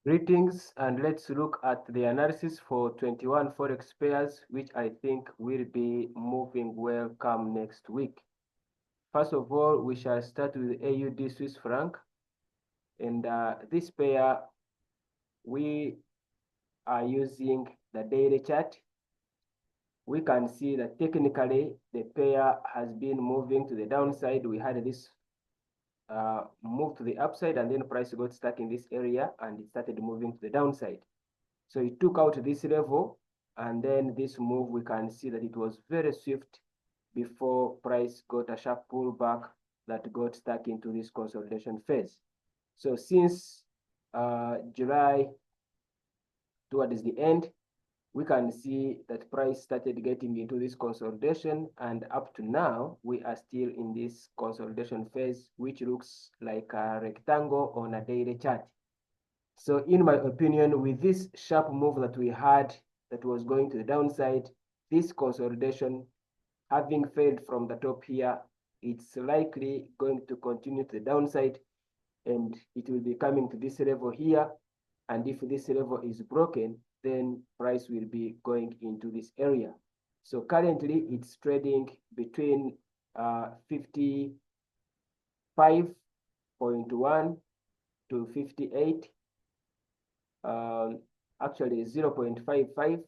Greetings, and let's look at the analysis for 21 Forex pairs, which I think will be moving well come next week. First of all, we shall start with AUD Swiss franc. And this pair, we are using the daily chart. We can see that technically the pair has been moving to the downside. We had this move to the upside, and then price got stuck in this area and it started moving to the downside. So it took out this level, and then this move, we can see that it was very swift before price got a sharp pullback that got stuck into this consolidation phase. So since July towards the end, we can see that price started getting into this consolidation, and up to now, we are still in this consolidation phase, which looks like a rectangle on a daily chart. So in my opinion, with this sharp move that we had that was going to the downside, this consolidation having failed from the top here, it's likely going to continue to the downside, and it will be coming to this level here. And if this level is broken, then price will be going into this area. So currently it's trading between 55.1 to 58, actually 0.55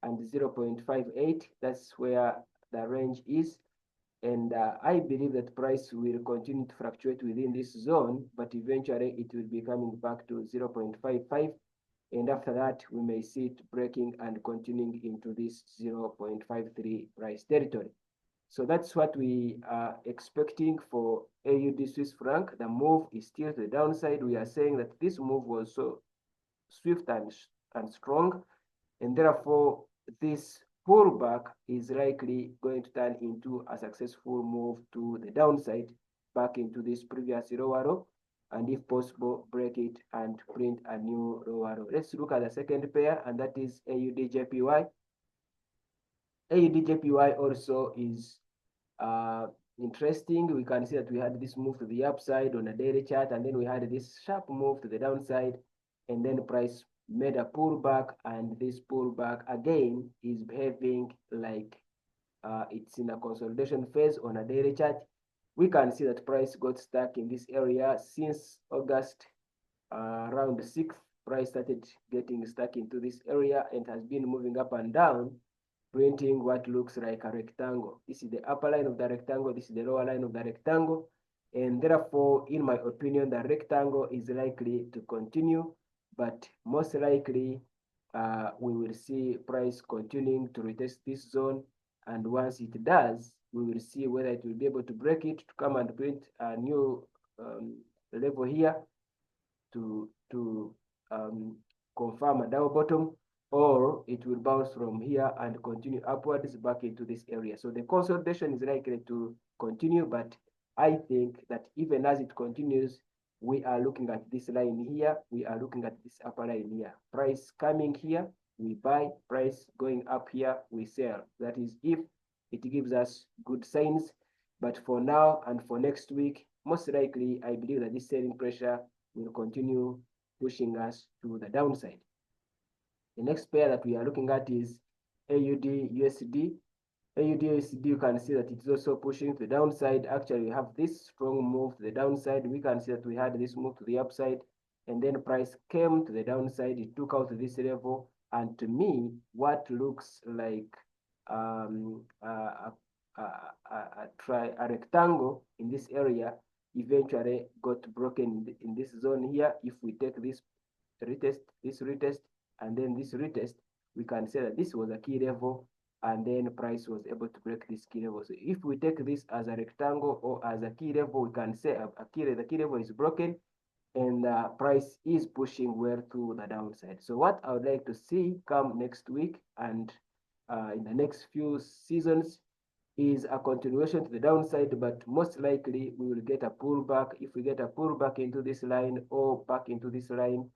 and 0.58. That's where the range is. And I believe that price will continue to fluctuate within this zone, but eventually it will be coming back to 0.55. And after that, we may see it breaking and continuing into this 0.53 price territory. So that's what we are expecting for AUD Swiss franc. The move is still to the downside. We are saying that this move was so swift and strong, and therefore this pullback is likely going to turn into a successful move to the downside back into this previous lower low, and if possible, break it and print a new lower low. Let's look at the second pair, and that is AUDJPY. AUDJPY also is interesting. We can see that we had this move to the upside on a daily chart, and then we had this sharp move to the downside, and then price made a pullback, and this pullback again is behaving like it's in a consolidation phase on a daily chart. We can see that price got stuck in this area since August around the 6th. Price started getting stuck into this area and has been moving up and down, printing what looks like a rectangle. This is the upper line of the rectangle, this is the lower line of the rectangle, and therefore, in my opinion, the rectangle is likely to continue, but most likely we will see price continuing to retest this zone, and once it does, we will see whether it will be able to break it to come and print a new level here to confirm a double bottom, or it will bounce from here and continue upwards back into this area. So the consolidation is likely to continue, but I think that even as it continues, we are looking at this line here, we are looking at this upper line here. Price coming here, we buy. Price going up here, we sell. That is if it gives us good signs. But for now and for next week, most likely, I believe that this selling pressure will continue pushing us to the downside. The next pair that we are looking at is AUDUSD. AUDUSD, you can see that it's also pushing to the downside. Actually, we have this strong move to the downside. We can see that we had this move to the upside, and then price came to the downside. It took out this level, and to me, what looks like a rectangle in this area eventually got broken in this zone here. If we take this retest, and then this retest, we can say that this was a key level, and then price was able to break this key level. So if we take this as a rectangle or as a key level, we can say the key level is broken, and price is pushing well to the downside. So what I would like to see come next week and in the next few seasons is a continuation to the downside, but most likely we will get a pullback. If we get a pullback into this line or back into this line,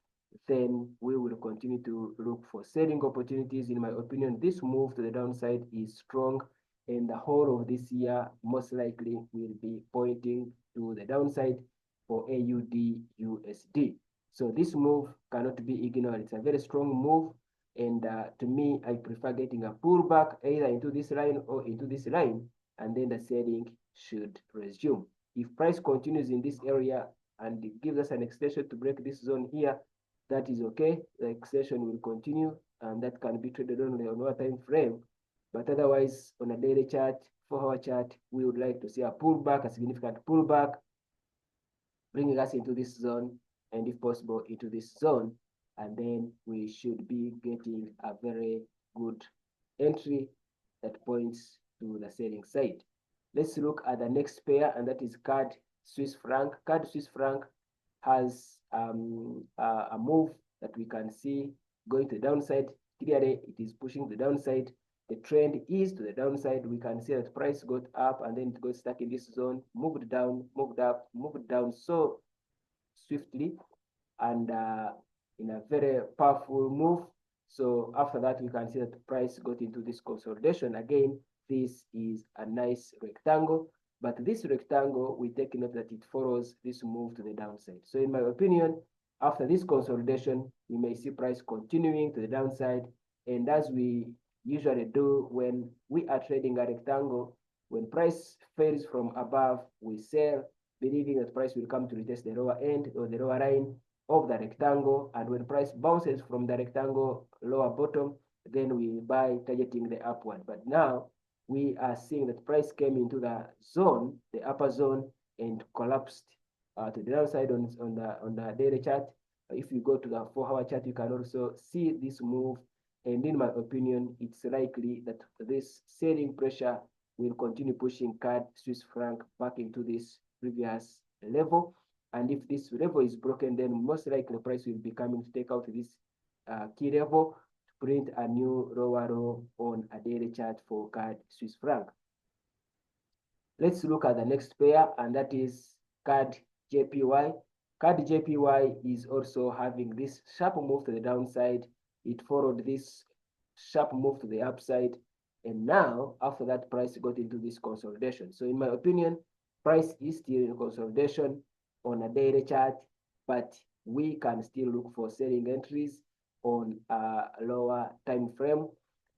then we will continue to look for selling opportunities. In my opinion, this move to the downside is strong, and the whole of this year most likely will be pointing to the downside for AUDUSD. So this move cannot be ignored. It's a very strong move. And to me, I prefer getting a pullback either into this line or into this line, and then the selling should resume. If price continues in this area and it gives us an extension to break this zone here, that is okay. The extension will continue, and that can be traded only on one time frame. But otherwise, on a daily chart, 4-hour chart, we would like to see a pullback, a significant pullback, bringing us into this zone, and if possible, into this zone. And then we should be getting a very good entry that points to the selling side. Let's look at the next pair, and that is CAD Swiss franc. CAD Swiss franc has a move that we can see going to the downside. Clearly, it is pushing the downside. The trend is to the downside. We can see that price got up and then it got stuck in this zone, moved down, moved up, moved down so swiftly, and in a very powerful move. So after that, we can see that the price got into this consolidation. Again, this is a nice rectangle, but this rectangle, we take note that it follows this move to the downside. So in my opinion, after this consolidation, we may see price continuing to the downside. And as we usually do when we are trading a rectangle, when price fails from above, we sell, believing that price will come to retest the lower end or the lower line of the rectangle. And when price bounces from the rectangle lower bottom, then we buy, targeting the upward. But now we are seeing that price came into the zone, the upper zone, and collapsed to the downside on the daily chart. If you go to the 4-hour chart, you can also see this move. And in my opinion, it's likely that this selling pressure will continue pushing CAD Swiss franc back into this previous level. And if this level is broken, then most likely the price will be coming to take out this key level to print a new lower low on a daily chart for CAD Swiss franc. Let's look at the next pair, and that is CADJPY. CADJPY is also having this sharp move to the downside. It followed this sharp move to the upside, and now after that, price got into this consolidation. So in my opinion, price is still in consolidation on a daily chart, but we can still look for selling entries on a lower time frame.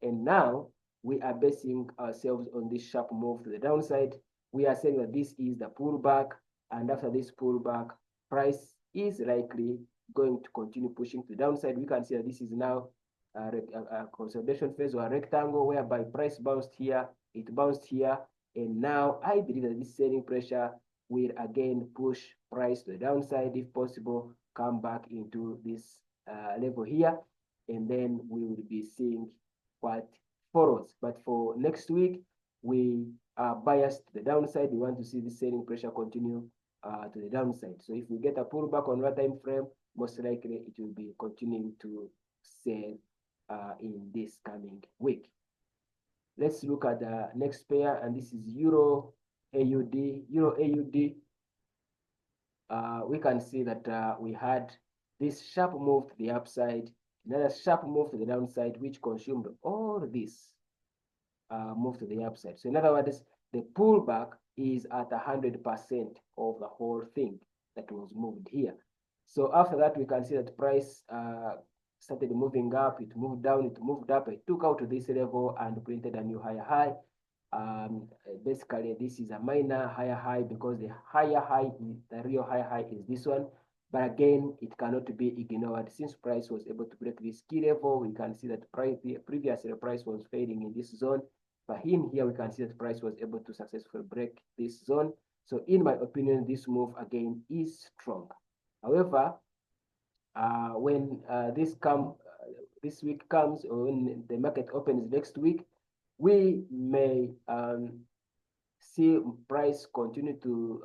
And now we are basing ourselves on this sharp move to the downside. We are saying that this is the pullback, and after this pullback, price is likely going to continue pushing to the downside. We can see that this is now a consolidation phase or a rectangle whereby price bounced here, it bounced here, and now I believe that this selling pressure will again push price to the downside. If possible, come back into this level here, and then we will be seeing what follows. But for next week, we are biased to the downside. We want to see this selling pressure continue to the downside. So if we get a pullback on one time frame, most likely it will be continuing to sell in this coming week. Let's look at the next pair, and this is EURAUD. EURAUD, we can see that we had this sharp move to the upside, another sharp move to the downside, which consumed all this move to the upside. So in other words, the pullback is at 100% of the whole thing that was moved here. So after that, we can see that price started moving up, it moved down, it moved up, it took out to this level and printed a new higher high. Basically, this is a minor higher high because the higher high, the real higher high is this one. But again, it cannot be ignored. Since price was able to break this key level, we can see that previously the price was fading in this zone. But in here, we can see that price was able to successfully break this zone. So in my opinion, this move again is strong. However, when this week comes, or when the market opens next week, we may see price continue to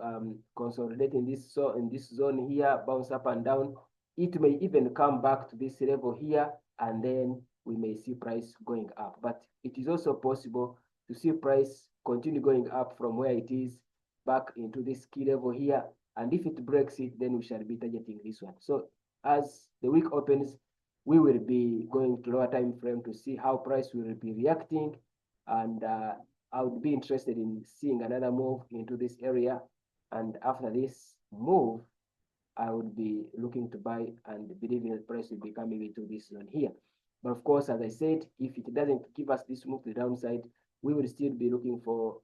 consolidate in this zone here, bounce up and down. It may even come back to this level here, and then we may see price going up. But it is also possible to see price continue going up from where it is back into this key level here. And if it breaks it, then we shall be targeting this one. So as the week opens, we will be going to lower time frame to see how price will be reacting. And I would be interested in seeing another move into this area. And after this move, I would be looking to buy and believing the price will be coming into this zone here. But of course, as I said, if it doesn't give us this move to the downside, we will still be looking for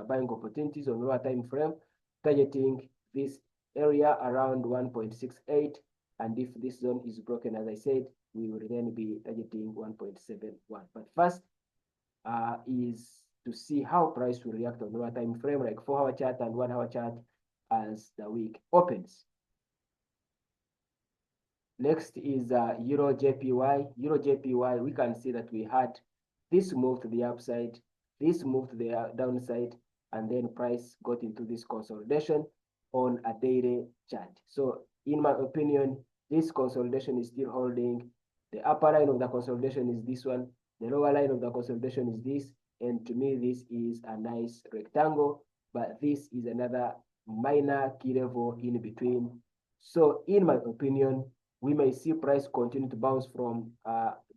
buying opportunities on lower time frame, targeting this area around 1.68. And if this zone is broken, as I said, we will then be targeting 1.71. But first is to see how price will react on lower time frame, like 4-hour chart and 1-hour chart as the week opens. Next is EURJPY. EURJPY, we can see that we had this move to the upside, this move to the downside, and then price got into this consolidation on a daily chart. So in my opinion, this consolidation is still holding. The upper line of the consolidation is this one. The lower line of the consolidation is this. And to me, this is a nice rectangle, but this is another minor key level in between. So in my opinion, we may see price continue to bounce from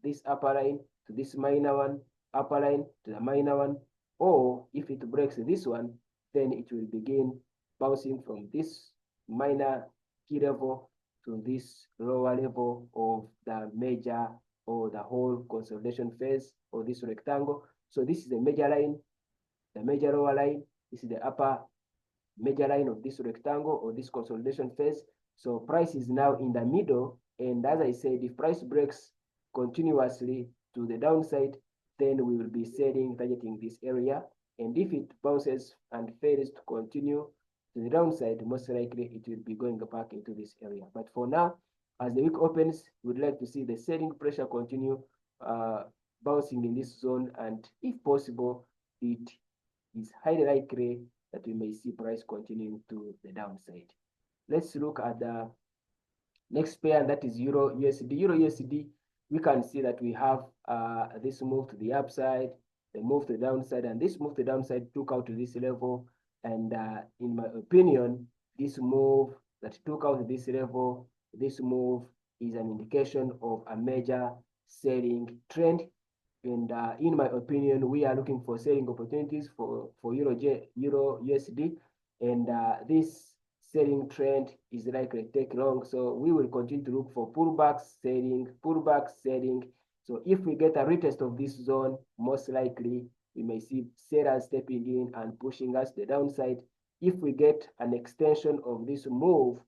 this upper line to this minor one, upper line to the minor one, or if it breaks this one, then it will begin bouncing from this minor key level to this lower level of the major or the whole consolidation phase or this rectangle. So this is the major line, the major lower line. This is the upper major line of this rectangle or this consolidation phase. So price is now in the middle. And as I said, if price breaks continuously to the downside, then we will be selling, targeting this area. And if it bounces and fails to continue to the downside, most likely it will be going back into this area. But for now, as the week opens, we'd like to see the selling pressure continue bouncing in this zone. And if possible, it is highly likely that we may see price continuing to the downside. Let's look at the next pair, and that is EURUSD. EURUSD, we can see that we have this move to the upside, the move to the downside, and this move to the downside took out to this level. And in my opinion, this move that took out to this level, this move is an indication of a major selling trend. And in my opinion, we are looking for selling opportunities for EURUSD, and this selling trend is likely to take long. So we will continue to look for pullbacks, selling, pullbacks, selling. So if we get a retest of this zone, most likely we may see sellers stepping in and pushing us to the downside. If we get an extension of this move,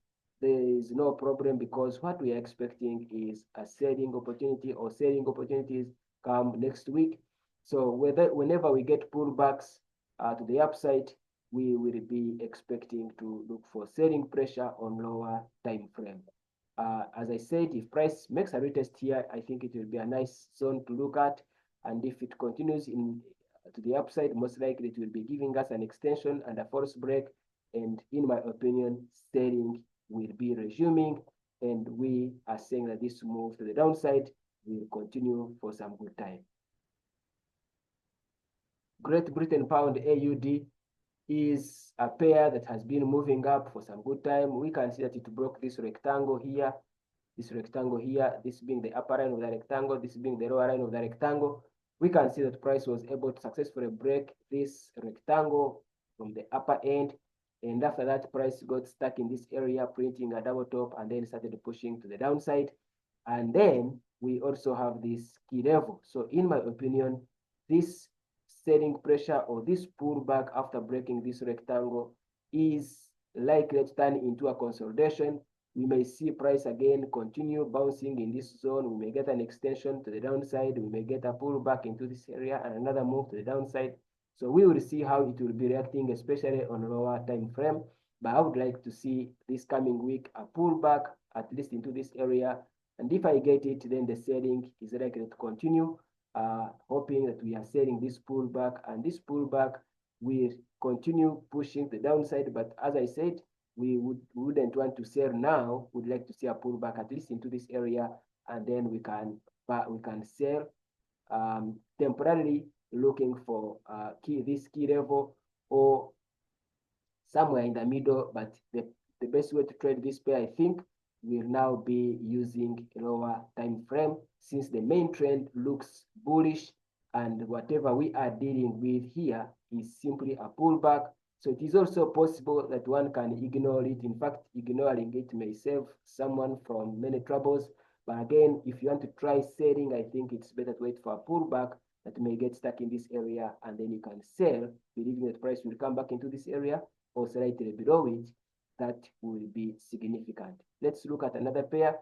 there is no problem, because what we are expecting is a selling opportunity or selling opportunities come next week. So whenever we get pullbacks to the upside, we will be expecting to look for selling pressure on lower time frame. As I said, if price makes a retest here, I think it will be a nice zone to look at. And if it continues to the upside, most likely it will be giving us an extension and a false break. And in my opinion, selling will be resuming. And we are saying that this move to the downside will continue for some good time. Great Britain Pound AUD is a pair that has been moving up for some good time. We can see that it broke this rectangle here, this being the upper line of the rectangle, this being the lower line of the rectangle. We can see that price was able to successfully break this rectangle from the upper end. And after that, price got stuck in this area, printing a double top, and then started pushing to the downside. And then we also have this key level. So in my opinion, this selling pressure or this pullback after breaking this rectangle is likely to turn into a consolidation. We may see price again continue bouncing in this zone. We may get an extension to the downside. We may get a pullback into this area and another move to the downside. So we will see how it will be reacting, especially on lower time frame. But I would like to see this coming week a pullback at least into this area. And if I get it, then the selling is likely to continue. Hoping that we are selling this pullback, and this pullback will continue pushing the downside. But as I said, we wouldn't want to sell now. We'd like to see a pullback at least into this area, and then we can sell temporarily, looking for this key level or somewhere in the middle. But the best way to trade this pair, I think, will now be using a lower time frame, since the main trend looks bullish, and whatever we are dealing with here is simply a pullback. So it is also possible that one can ignore it. In fact, ignoring it may save someone from many troubles. But again, if you want to try selling, I think it's better to wait for a pullback that may get stuck in this area, and then you can sell, believing that price will come back into this area or slightly below it. That will be significant. Let's look at another pair,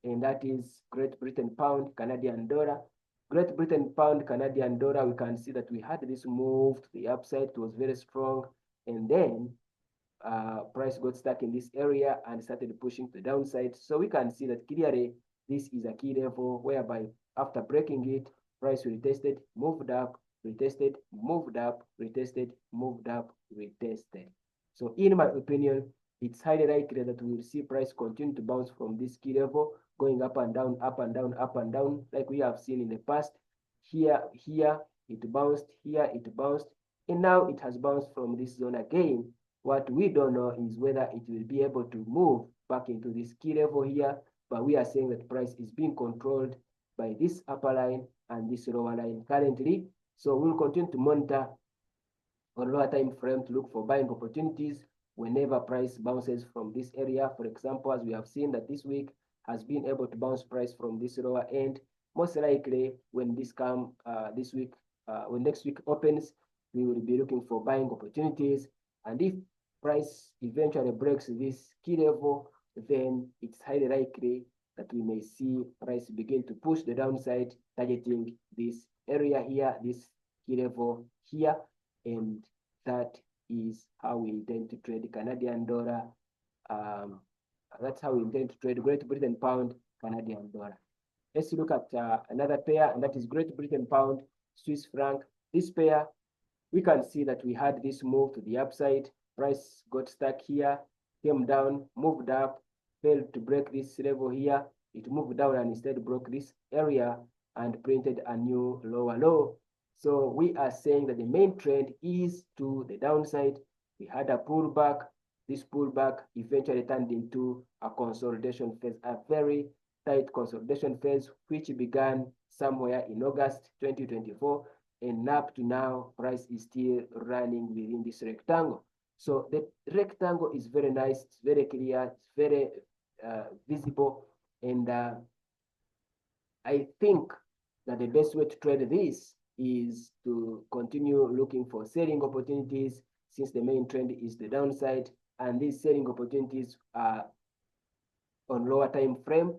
and that is Great Britain Pound, Canadian Dollar. Great Britain Pound, Canadian Dollar, we can see that we had this move to the upside. It was very strong. And then price got stuck in this area and started pushing to the downside. So we can see that clearly this is a key level whereby after breaking it, price retested, moved up, retested, moved up, retested, moved up, retested. So in my opinion, it's highly likely that we will see price continue to bounce from this key level, going up and down, up and down, up and down, like we have seen in the past. Here, it bounced, here it bounced, and now it has bounced from this zone again. What we don't know is whether it will be able to move back into this key level here, but we are saying that price is being controlled by this upper line and this lower line currently. So we'll continue to monitor on lower time frame to look for buying opportunities whenever price bounces from this area. For example, as we have seen that this week has been able to bounce price from this lower end. Most likely when this come this week, when next week opens, we will be looking for buying opportunities. And if price eventually breaks this key level, then it's highly likely that we may see price begin to push the downside, targeting this area here, this key level here. And that is how we intend to trade Canadian dollar. That's how we intend to trade Great Britain Pound, Canadian dollar. Let's look at another pair, and that is Great Britain Pound, Swiss franc. This pair, we can see that we had this move to the upside. Price got stuck here, came down, moved up, failed to break this level here. It moved down and instead broke this area and printed a new lower low. So we are saying that the main trend is to the downside. We had a pullback. This pullback eventually turned into a consolidation phase, a very tight consolidation phase, which began somewhere in August 2024. And up to now, price is still running within this rectangle. So the rectangle is very nice, it's very clear, it's very visible. And I think that the best way to trade this is to continue looking for selling opportunities, since the main trend is the downside, and these selling opportunities are on lower time frame.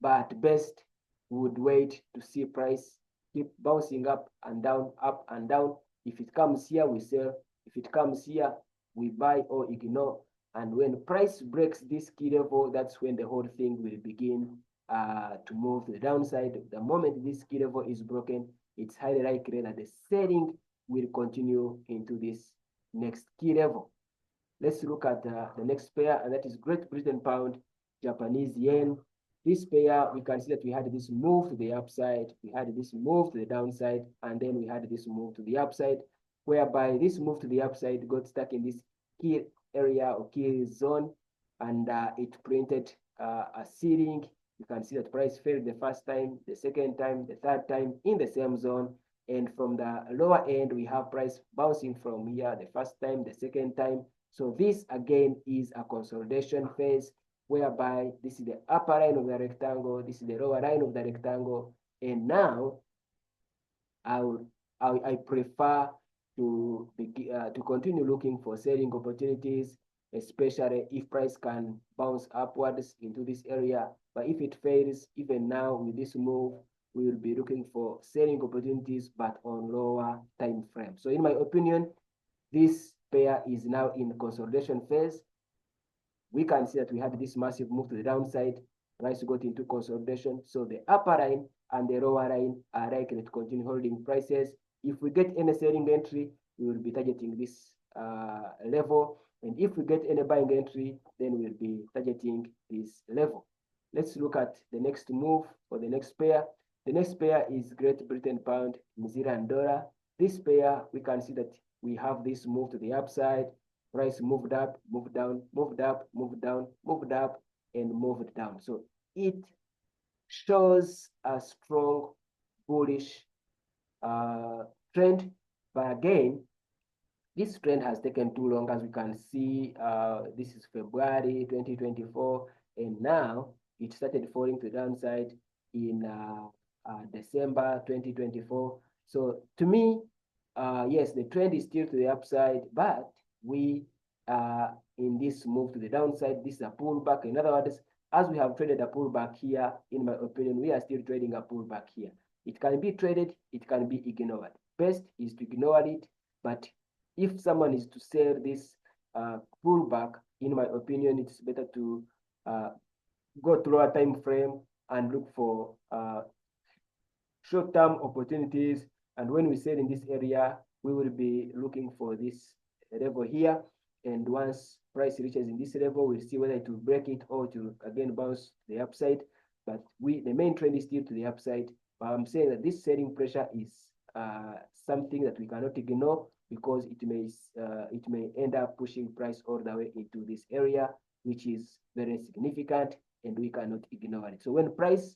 But best would wait to see price keep bouncing up and down, up and down. If it comes here, we sell. If it comes here, we buy or ignore. And when price breaks this key level, that's when the whole thing will begin to move to the downside. The moment this key level is broken, it's highly likely that the selling will continue into this next key level. Let's look at the next pair, and that is Great Britain Pound, Japanese Yen. This pair, we can see that we had this move to the upside, we had this move to the downside, and then we had this move to the upside, whereby this move to the upside got stuck in this key area or key zone, and it printed a ceiling. You can see that price failed the first time, the second time, the third time in the same zone. And from the lower end, we have price bouncing from here the first time, the second time. So this again is a consolidation phase, whereby this is the upper line of the rectangle, this is the lower line of the rectangle. And now I prefer to continue looking for selling opportunities, especially if price can bounce upwards into this area. But if it fails, even now with this move, we will be looking for selling opportunities, but on lower time frame. So in my opinion, this pair is now in consolidation phase. We can see that we had this massive move to the downside. Price got into consolidation. So the upper line and the lower line are likely to continue holding prices. If we get any selling entry, we will be targeting this level. And if we get any buying entry, then we'll be targeting this level. Let's look at the next move for the next pair. The next pair is Great Britain Pound, New Zealand Dollar. This pair, we can see that we have this move to the upside. Price moved up, moved down, moved up, moved down, moved up, and moved down. So it shows a strong bullish trend. But again, This trend has taken too long, as we can see. This is February 2024, and now it started falling to the downside in December 2024. So to me, yes, the trend is still to the upside, but we are in this move to the downside. This is a pullback. In other words, as we have traded a pullback here, in my opinion, we are still trading a pullback here. It can be traded, it can be ignored. Best is to ignore it, but if someone is to sell this pullback, in my opinion, it's better to go through a time frame and look for short-term opportunities. And when we sell in this area, we will be looking for this level here. And once price reaches in this level, we'll see whether it will break it or to again bounce to the upside. But the main trend is still to the upside. But I'm saying that this selling pressure is something that we cannot ignore, because it may end up pushing price all the way into this area, which is very significant, and we cannot ignore it. So when price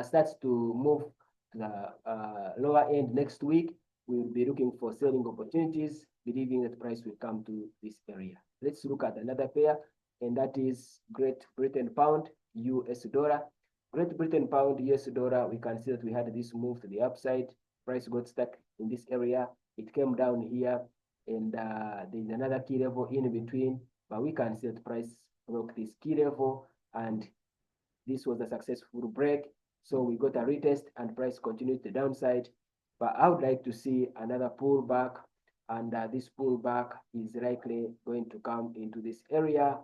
starts to move to the lower end next week, we will be looking for selling opportunities, believing that price will come to this area. Let's look at another pair, and that is Great Britain Pound, US dollar. Great Britain Pound, US dollar, we can see that we had this move to the upside. Price got stuck in this area. It came down here, and there's another key level in between, but we can see that price broke this key level, and this was a successful break. So we got a retest, and price continued the downside. But I would like to see another pullback, and this pullback is likely going to come into this area.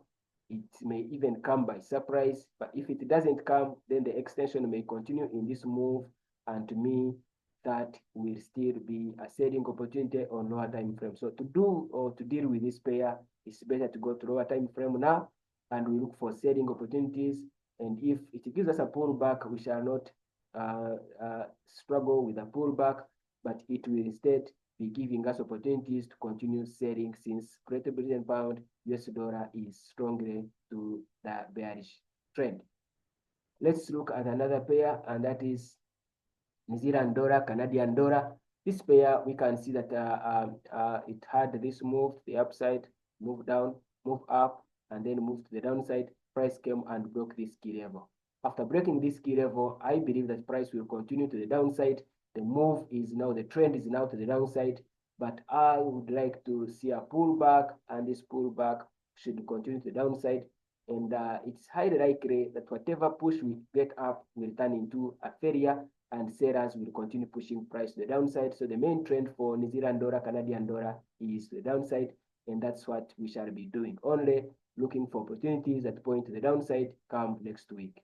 It may even come by surprise, but if it doesn't come, then the extension may continue in this move, and to me, that will still be a selling opportunity on lower time frame. So to deal with this pair, it's better to go to lower time frame now, and we look for selling opportunities. And if it gives us a pullback, we shall not struggle with a pullback, but it will instead be giving us opportunities to continue selling, since Great Britain Pound, US dollar is strongly to the bearish trend. Let's look at another pair, and that is New Zealand dollar, Canadian dollar. This pair, we can see that it had this move to the upside, move down, move up, and then move to the downside. Price came and broke this key level. After breaking this key level, I believe that price will continue to the downside. The move is now, the trend is now to the downside, but I would like to see a pullback, and this pullback should continue to the downside. And it's highly likely that whatever push we get up will turn into a failure, and sellers will continue pushing price to the downside. So the main trend for New Zealand dollar, Canadian dollar is to the downside, and that's what we shall be doing. Only looking for opportunities that point to the downside come next week.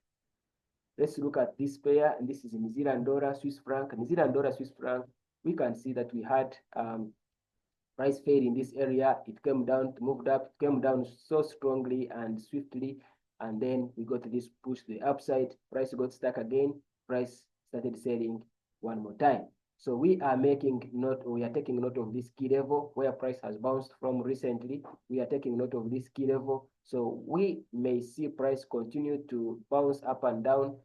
Let's look at this pair, and this is New Zealand dollar, Swiss franc. New Zealand dollar, Swiss franc, we can see that we had price failed in this area. It came down, moved up, came down so strongly and swiftly, and then we got this push to the upside. Price got stuck again. Price started selling one more time. So we are taking note of this key level where price has bounced from recently. We are taking note of this key level. So we may see price continue to bounce up and down,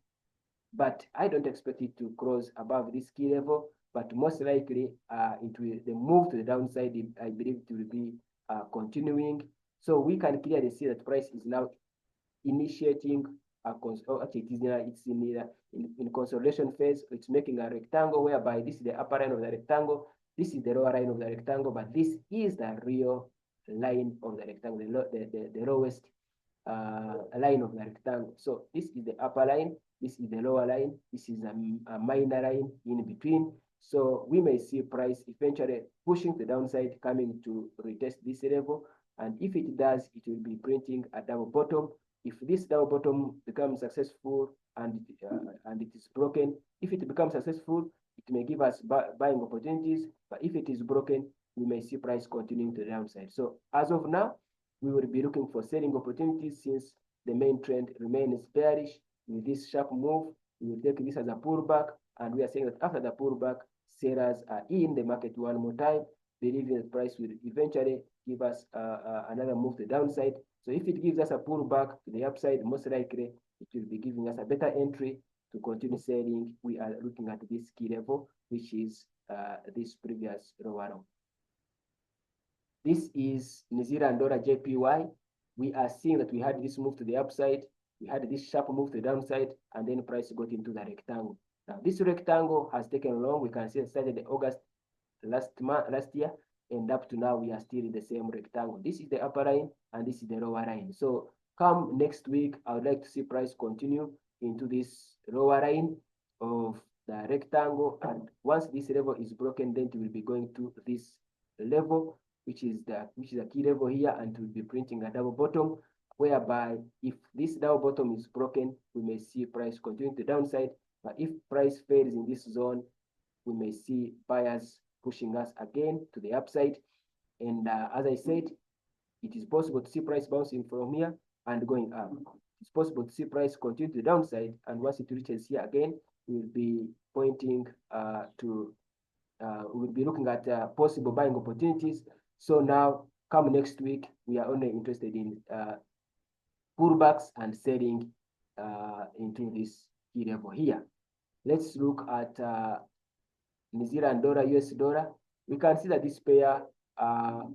but I don't expect it to cross above this key level. But most likely, the move to the downside, I believe it will be continuing. So we can clearly see that price is now initiating it's in consolidation phase. It's making a rectangle, whereby this is the upper line of the rectangle, this is the lower line of the rectangle, but this is the real line of the rectangle, the lowest line of the rectangle. So this is the upper line, this is the lower line, this is a minor line in between. So we may see price eventually pushing to the downside, coming to retest this level, and if it does, it will be printing a double bottom. If this double bottom becomes successful and it is broken, if it becomes successful, it may give us buying opportunities. But if it is broken, we may see price continuing to the downside. So as of now, we will be looking for selling opportunities, since the main trend remains bearish. With this sharp move, we will take this as a pullback, and we are saying that after the pullback, sellers are in the market one more time, believing that price will eventually give us another move to the downside. So if it gives us a pullback to the upside, most likely it will be giving us a better entry to continue selling. We are looking at this key level, which is this previous lower low. This is New Zealand dollar JPY. We are seeing that we had this move to the upside, we had this sharp move to the downside, and then price got into the rectangle. Now, this rectangle has taken long. We can see it started in August last year, and up to now, we are still in the same rectangle. This is the upper line, and this is the lower line. So come next week, I would like to see price continue into this lower line of the rectangle. And once this level is broken, then it will be going to this level, which is a key level here, and we'll be printing a double bottom, whereby if this double bottom is broken, we may see price continue to the downside. But if price fails in this zone, we may see buyers pushing us again to the upside. And as I said, it is possible to see price bouncing from here and going up. It's possible to see price continue to the downside, and once it reaches here again, we will be pointing we will be looking at possible buying opportunities. So now, come next week, we are only interested in pullbacks and selling into this key level here. Let's look at New Zealand dollar, US dollar. We can see that this pair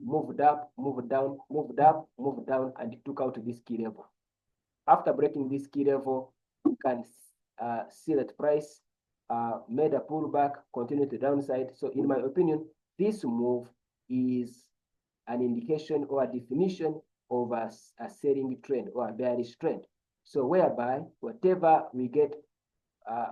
moved up, moved down, moved up, moved down, and it took out this key level. After breaking this key level, we can see that price made a pullback, continued to the downside. So in my opinion, this move is an indication or a definition of a selling trend or a bearish trend. So whereby whatever we get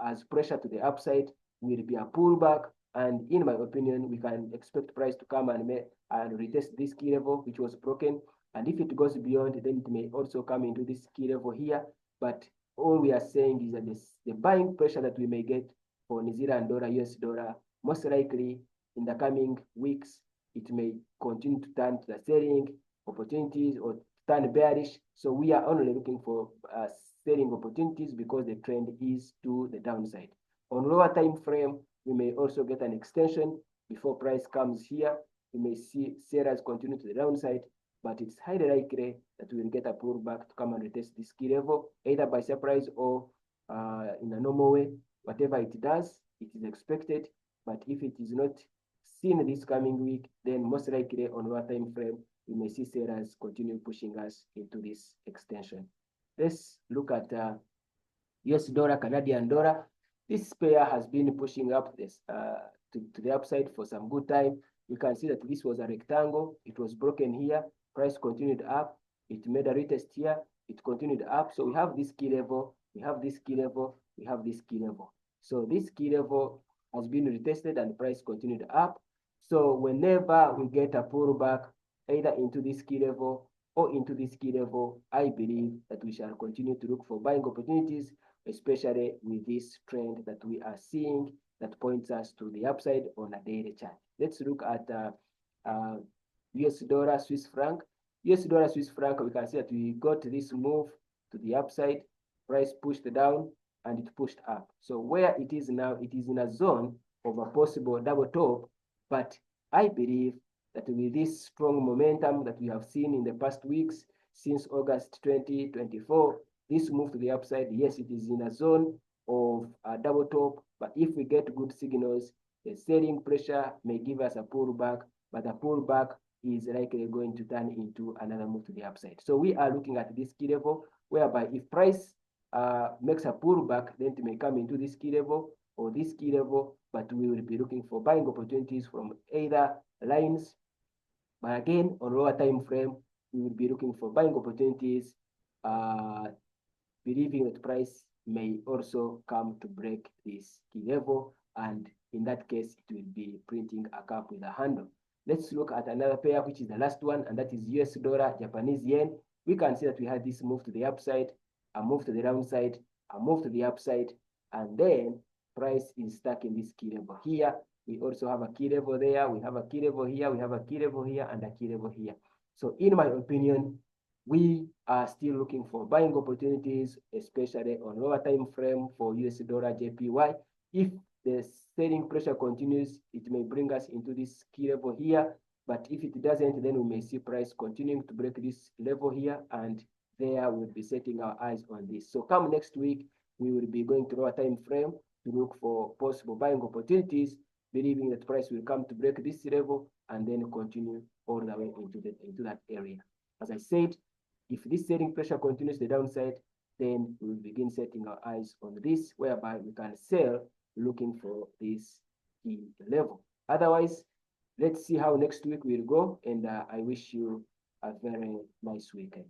as pressure to the upside will be a pullback, and in my opinion, we can expect price to come and retest this key level, which was broken. And if it goes beyond, then it may also come into this key level here. But all we are saying is that the buying pressure that we may get for New Zealand dollar, US dollar, most likely in the coming weeks, it may continue to turn to the selling opportunities or turn bearish. So we are only looking for selling opportunities because the trend is to the downside. On lower time frame, we may also get an extension before price comes here. We may see sellers continue to the downside, but it's highly likely that we will get a pullback to come and retest this key level, either by surprise or in a normal way. Whatever it does, it is expected. But if it is not seen this coming week, then most likely on lower time frame, we may see sellers continue pushing us into this extension. Let's look at US dollar, Canadian dollar. This pair has been pushing up this to the upside for some good time. You can see that this was a rectangle. It was broken here. Price continued up. It made a retest here. It continued up. So we have this key level. We have this key level. We have this key level. So this key level has been retested and price continued up. So whenever we get a pullback, either into this key level or into this key level, I believe that we shall continue to look for buying opportunities, especially with this trend that we are seeing that points us to the upside on a daily chart. Let's look at US dollar, Swiss franc. US dollar, Swiss franc, we can see that we got this move to the upside, price pushed down, and it pushed up. So where it is now, it is in a zone of a possible double top, but I believe that with this strong momentum that we have seen in the past weeks, since August 2024, this move to the upside, yes, it is in a zone of a double top, but if we get good signals, the selling pressure may give us a pullback, but the pullback is likely going to turn into another move to the upside. So we are looking at this key level, whereby if price makes a pullback, then it may come into this key level or this key level, but we will be looking for buying opportunities from either lines. But again, on lower time frame, we will be looking for buying opportunities, believing that price may also come to break this key level, and in that case, it will be printing a cap with a handle. Let's look at another pair, which is the last one, and that is US dollar, Japanese yen. We can see that we had this move to the upside, a move to the downside, a move to the upside, and then price is stuck in this key level here. We also have a key level there, we have a key level here, we have a key level here, and a key level here. So in my opinion, we are still looking for buying opportunities, especially on lower time frame for US dollar JPY. If the selling pressure continues, it may bring us into this key level here. But if it doesn't, then we may see price continuing to break this level here, and there we'll be setting our eyes on this. So come next week, we will be going to lower time frame to look for possible buying opportunities, believing that price will come to break this level and then continue all the way into that area. As I said, if this selling pressure continues the downside, then we will begin setting our eyes on this, whereby we can sell looking for this key level. Otherwise, let's see how next week will go, and I wish you a very nice weekend.